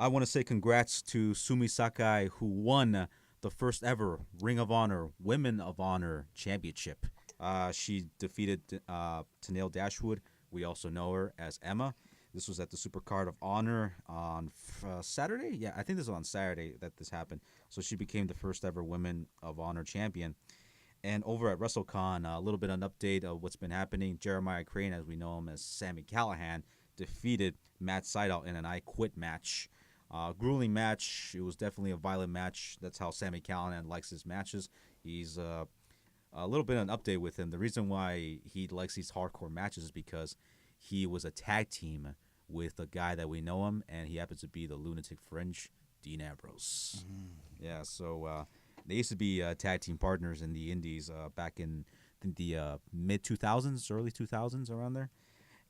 I want to say congrats to Sumi Sakai, who won the first ever Ring of Honor Women of Honor Championship. She defeated Tenille Dashwood. We also know her as Emma. This was at the Supercard of Honor on Saturday. Yeah, I think this was on Saturday that this happened. So she became the first ever Women of Honor champion. And over at WrestleCon, a little bit of an update of what's been happening. Jeremiah Crane, as we know him as Sami Callihan, defeated Matt Sydal in an I Quit match. Grueling match. It was definitely a violent match. That's how Sami Callihan likes his matches. He's a little bit of an update with him. The reason why he likes these hardcore matches is because he was a tag team with a guy that we know him, and he happens to be the Lunatic Fringe, Dean Ambrose. Mm-hmm. Yeah, so they used to be tag team partners in the Indies back in the mid-2000s, early 2000s, around there.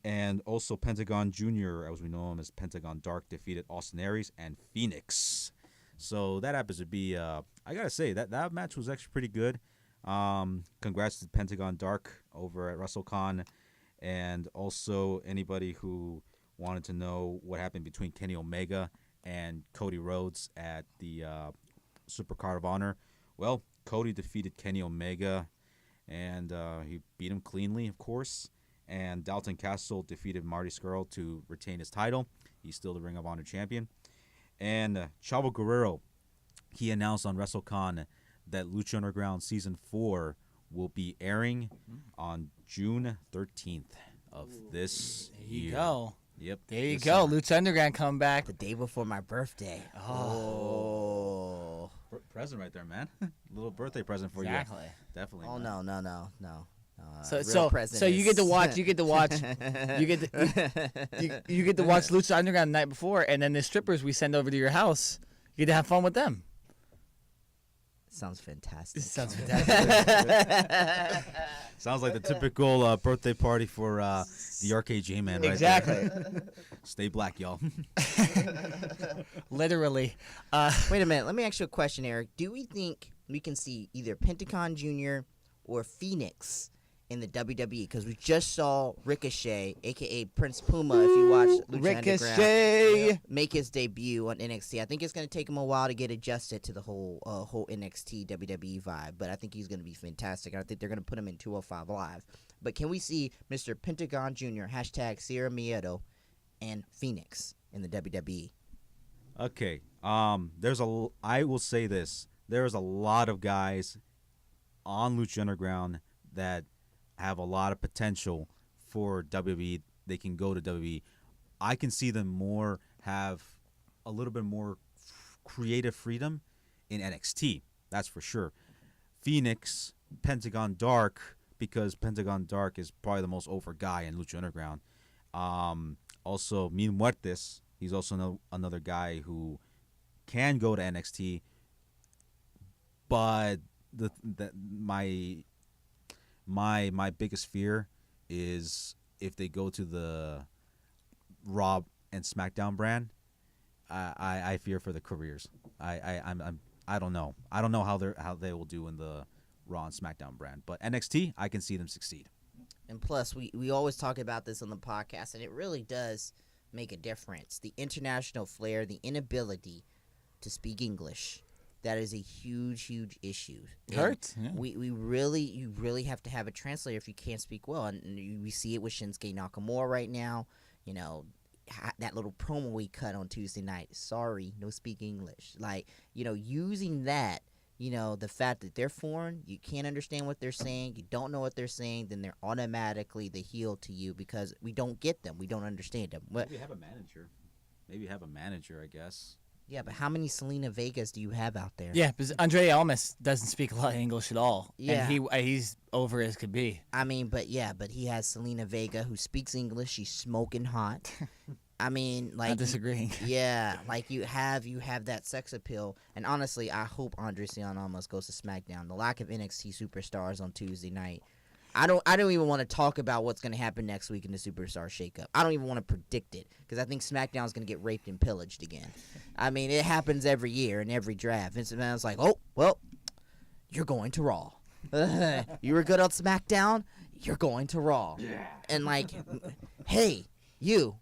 And also Pentagon Jr., as we know him as Pentagon Dark, defeated Austin Aries and Phoenix. So that happens to be, I got to say, that match was actually pretty good. Congrats to Pentagon Dark over at WrestleCon. And also anybody who wanted to know what happened between Kenny Omega and Cody Rhodes at the Supercard of Honor. Well, Cody defeated Kenny Omega, and he beat him cleanly, of course. And Dalton Castle defeated Marty Scurll to retain his title. He's still the Ring of Honor champion. And Chavo Guerrero, he announced on WrestleCon that Lucha Underground Season 4 will be airing on June 13th of this year. There you go. Yep. There you go. Summer. Lucha Underground coming back. The day before my birthday. Oh. Present right there, man. Little birthday present for Exactly. you. Definitely. Oh, man. no. So you get to watch you get to watch you get to watch Lucha Underground the night before, and then the strippers we send over to your house, you get to have fun with them. Sounds fantastic. Sounds fantastic. Sounds like the typical birthday party for the Arcade J-Man, right? Exactly. Stay black, y'all. Literally. Wait a minute. Let me ask you a question, Eric. Do we think we can see either Pentagon Jr. or Phoenix in the WWE? Because we just saw Ricochet, a.k.a. Prince Puma, if you watch Lucha Ricochet! Underground, make his debut on NXT. I think it's going to take him a while to get adjusted to the whole NXT WWE vibe, but I think he's going to be fantastic. I think they're going to put him in 205 Live. But can we see Mr. Pentagon Jr., hashtag Sierra Miedo, and Phoenix in the WWE? Okay. I will say this. There's a lot of guys on Lucha Underground that have a lot of potential for WWE. They can go to WWE. I can see them have a little bit more creative freedom in NXT. That's for sure. Phoenix, Pentagon Dark, because Pentagon Dark is probably the most over guy in Lucha Underground. Also, Mil Muertes, he's also another guy who can go to NXT, but my biggest fear is if they go to the Raw and SmackDown brand. I fear for the careers. I don't know. I don't know how they will do in the Raw and SmackDown brand. But NXT, I can see them succeed. And plus, we always talk about this on the podcast, and it really does make a difference. The international flair, the inability to speak English. That is a huge, huge issue. Hurts. Yeah. You really have to have a translator if you can't speak well, and we see it with Shinsuke Nakamura right now. You know, that little promo we cut on Tuesday night. Sorry, no speak English. Like, you know, using that. You know, the fact that they're foreign, you can't understand what they're saying, you don't know what they're saying, then they're automatically the heel to you because we don't get them, we don't understand them. Maybe have a manager, I guess. Yeah, but how many Selena Vegas do you have out there? Yeah, because Andre Almas doesn't speak a lot of English at all. Yeah. And he's over as could be. I mean, but he has Selena Vega who speaks English, she's smoking hot. I mean, like, Not disagreeing. Yeah, like you have that sex appeal, and honestly, I hope Andre Cien Almas goes to SmackDown. The lack of NXT superstars on Tuesday night, I don't even want to talk about what's going to happen next week in the Superstar Shakeup. I don't even want to predict it because I think SmackDown's going to get raped and pillaged again. I mean, it happens every year in every draft. Vince McMahon's like, oh well, you're going to Raw. You were good on SmackDown, you're going to Raw. Yeah. And like, hey, you.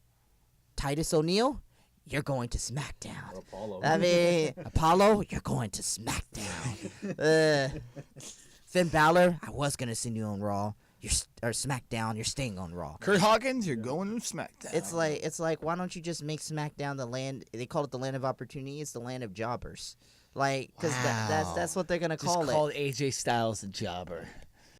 Titus O'Neil, you're going to SmackDown. Or Apollo. I mean, Apollo, you're going to SmackDown. Finn Balor, I was gonna send you on Raw. Or SmackDown, you're staying on Raw. Kurt Hawkins, you're going to SmackDown. It's like, why don't you just make SmackDown the land? They call it the land of opportunity. It's the land of jobbers. Like, because that's what they're gonna Just call call it. AJ Styles a jobber.